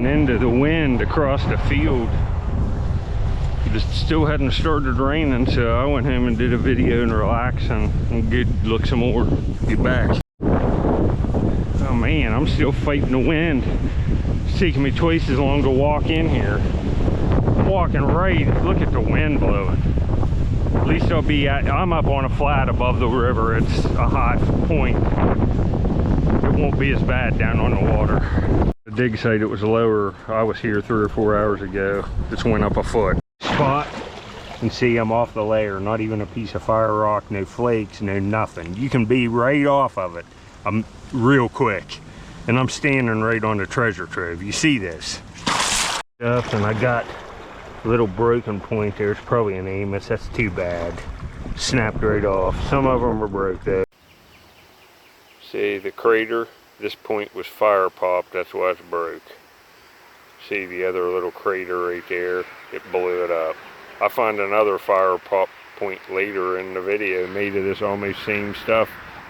Into the wind across the field. It still hadn't started raining, so I went home and did a video and relax and get look some more. Get back. Oh man, I'm still fighting the wind. It's taking me twice as long to walk in here. I'm walking right. Look at the wind blowing. At least I'm up on a flat above the river. It's a hot point. It won't be as bad down on the water. The dig site, it was lower. I was here 3 or 4 hours ago. Just went up a foot. Spot, and see I'm off the layer. Not even a piece of fire rock, no flakes, no nothing. You can be right off of it. I'm real quick. And I'm standing right on the treasure trove. You see this stuff, and I got a little broken point there. It's probably an Amos. That's too bad. Snapped right off. Some of them are broke though. See the crater? This point was fire popped. That's why it's broke. See the other little crater right there? It blew it up. I find another fire pop point later in the video made of this almost same stuff.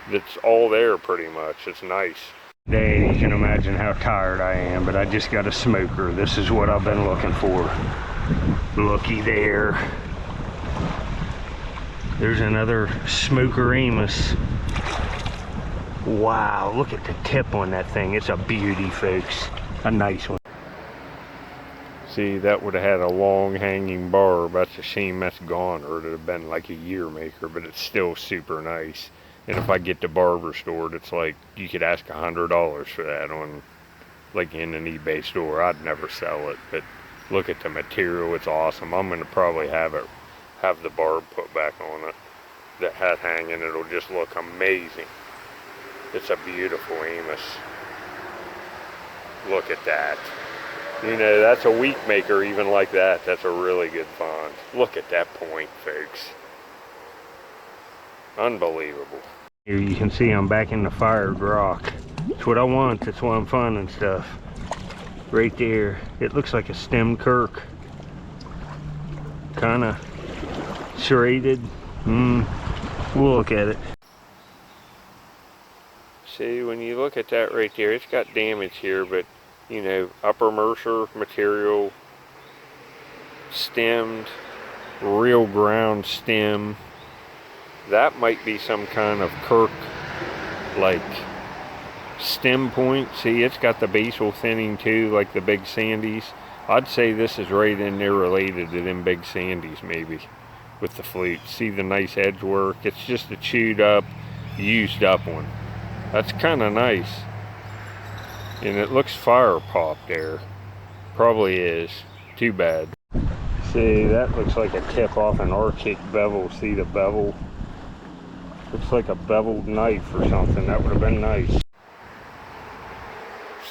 That's all there pretty much. It's nice. Today, you can imagine how tired I am, but I just got a smoker. This is what I've been looking for. Looky there. There's another smoker Amos. Wow, look at the tip on that thing. It's a beauty, folks. A nice one. See, that would have had a long hanging barb. That's a shame that's gone, or it would have been like a year maker, but it's still super nice. And if I get the barb restored, it's like you could ask $100 for that on, like, in an eBay store. I'd never sell it, but look at the material. It's awesome. I'm gonna probably have the barb put back on it. That hat hanging, it'll just look amazing. It's a beautiful Amos. Look at that. You know, that's a week maker even like that. That's a really good find. Look at that point, folks. Unbelievable. Here you can see I'm back in the fired rock. That's what I want. That's why I'm finding stuff. Right there. It looks like a stemmed kirk. Kind of serrated. We'll look at it. See, when you look at that right there, it's got damage here, but you know, upper Mercer material, stemmed, real ground stem. That might be some kind of kirk, like stem point. See, it's got the basal thinning too, like the big sandies. I'd say this is right in there related to them big sandies, maybe, with the flute. See the nice edge work? It's just a chewed up, used up one. That's kind of nice. And it looks fire popped there. Probably is. Too bad. See, that looks like a tip off an Arctic bevel. See the bevel? Looks like a beveled knife or something. That would have been nice.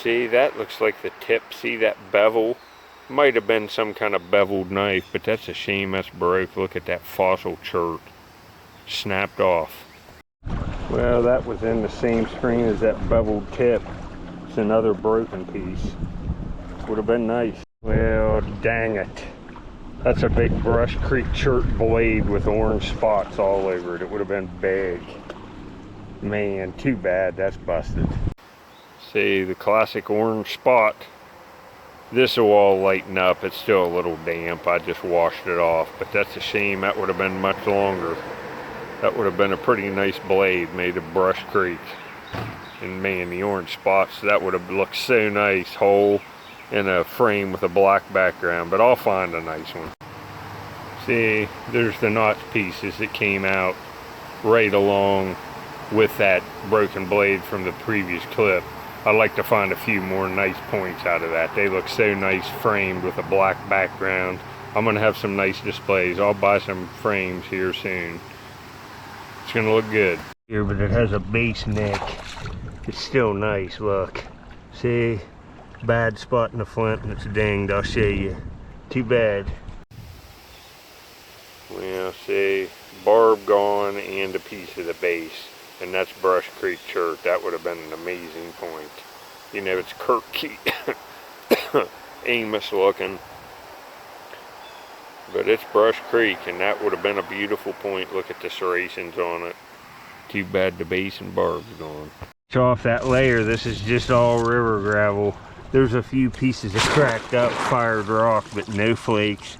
See, that looks like the tip. See that bevel? Might have been some kind of beveled knife, but that's a shame that's broke. Look at that fossil chert. Snapped off. Well, that was in the same screen as that beveled tip. It's another broken piece. Would have been nice. Well, dang it. That's a big Brush Creek Chert blade with orange spots all over it. It would have been big. Man, too bad that's busted. See, the classic orange spot. This will all lighten up. It's still a little damp. I just washed it off, but that's a shame. That would have been much longer. That would have been a pretty nice blade made of Brush Creek. And man, the orange spots, that would have looked so nice, whole in a frame with a black background, but I'll find a nice one. See, there's the notch pieces that came out right along with that broken blade from the previous clip. I'd like to find a few more nice points out of that. They look so nice framed with a black background. I'm gonna have some nice displays. I'll buy some frames here soon. It's gonna look good. Here, but it has a base neck. It's still nice, look. See, bad spot in the flint and it's dinged. I'll show you. Too bad. Well, see, barb gone and a piece of the base. And that's Brush Creek Chert. That would have been an amazing point. You know, it's Kirky Amos looking. But it's Brush Creek, and that would have been a beautiful point. Look at the serrations on it. Too bad the base and barb's gone. Off that layer, this is just all river gravel. There's a few pieces of cracked up fired rock, but no flakes.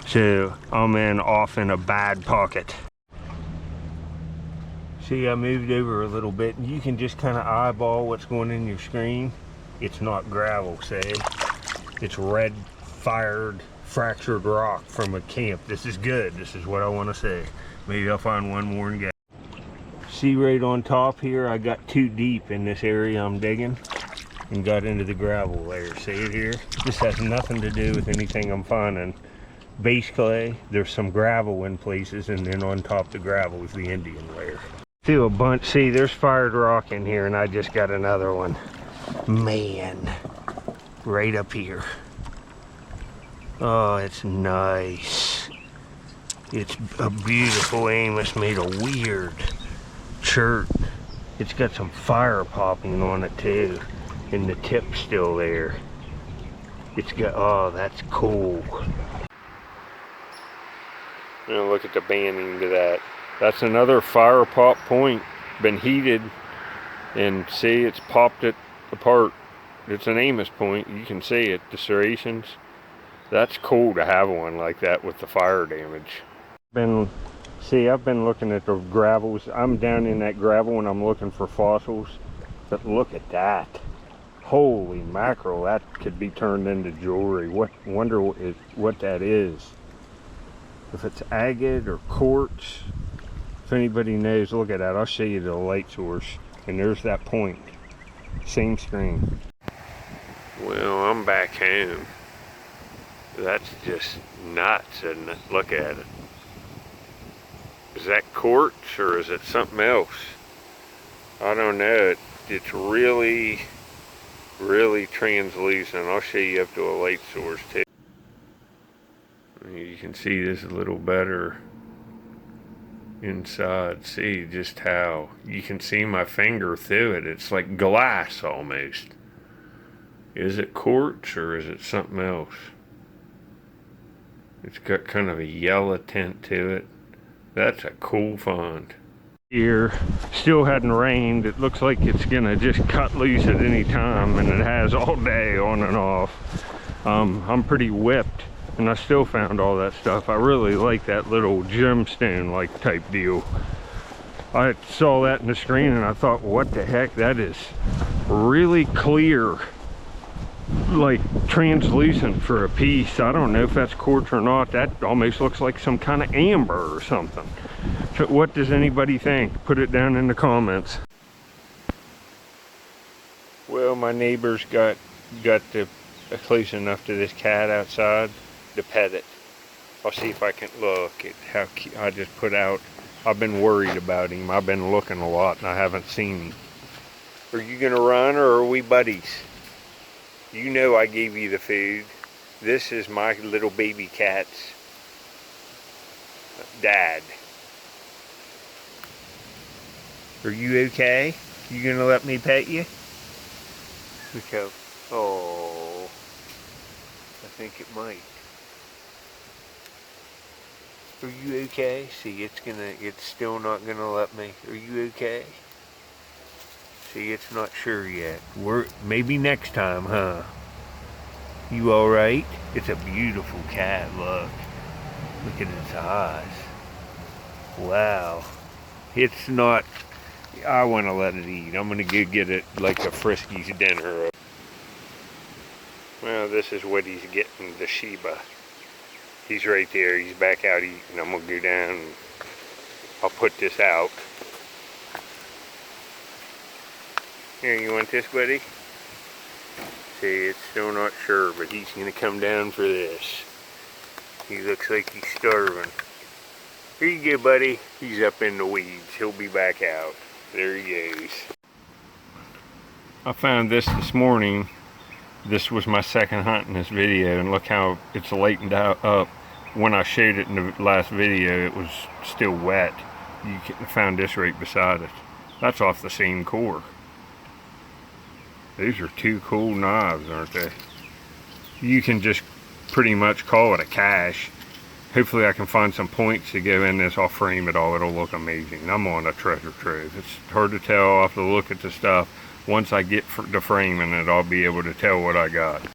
So I'm off in a bad pocket. See, I moved over a little bit, and you can just kind of eyeball what's going in your screen. It's not gravel, say. It's red fired fractured rock from a camp. This is good. This is what I want to say. Maybe I'll find one more and get. See, right on top here, I got too deep in this area I'm digging and got into the gravel layer. See it here? This has nothing to do with anything I'm finding. Base clay, there's some gravel in places, and then on top the gravel is the Indian layer. Through a bunch, see, there's fired rock in here, and I just got another one. Man, right up here. Oh, it's nice. It's a beautiful Amos made of weird Chert. It's got some fire popping on it too, and the tip's still there. It's got, oh, that's cool. Now look at the banding to that. That's another fire pop point, been heated, and see, it's popped it apart. It's an Amos point, you can see it, the serrations. That's cool to have one like that with the fire damage. I've been looking at the gravels. I'm down in that gravel and I'm looking for fossils, but look at that. Holy mackerel, that could be turned into jewelry. Wonder what that is. If it's agate or quartz, if anybody knows, look at that. I'll show you the light source, and there's that point. Same screen. Well, I'm back home. That's just nuts, isn't it? Look at it. Is that quartz or is it something else? I don't know. It's really, really translucent. I'll show you up to a light source too. You can see this a little better inside. See just how you can see my finger through it. It's like glass almost. Is it quartz or is it something else? It's got kind of a yellow tint to it. That's a cool find. Here, still hadn't rained. It looks like it's gonna just cut loose at any time, and it has all day on and off. I'm pretty whipped, and I still found all that stuff. I really like that little gemstone like type deal. I saw that in the screen and I thought, what the heck, that is really clear, like translucent for a piece. I don't know if that's quartz or not. That almost looks like some kind of amber or something. What does anybody think? Put it down in the comments. Well, my neighbors got close enough to this cat outside to pet it. I'll see if I can look at how cute. I just put out, I've been worried about him. I've been looking a lot and I haven't seen him. Are you gonna run or are we buddies? You know I gave you the food. This is my little baby cat's dad. Are you okay? You gonna let me pet you? Look how, oh, I think it might. Are you okay? See, it's still not gonna let me. Are you okay? See, it's not sure yet. Maybe next time, huh? You all right? It's a beautiful cat, look. Look at its eyes. Wow. It's not, I want to let it eat. I'm going to go get it like a Friskies dinner. Well, this is what he's getting, the Sheba. He's right there. He's back out eating. I'm going to go down and I'll put this out. Here, you want this, buddy? See, it's still not sure, but he's going to come down for this. He looks like he's starving. Here you go, buddy. He's up in the weeds. He'll be back out. There he goes. I found this morning. This was my second hunt in this video, and look how it's lightened up. When I showed it in the last video, it was still wet. You found this right beside it. That's off the same core. These are two cool knives, aren't they? You can just pretty much call it a cache. Hopefully I can find some points to go in this. I'll frame it all. It'll look amazing. I'm on a treasure trove. It's hard to tell off the look at the stuff, once I get to framing it, I'll be able to tell what I got.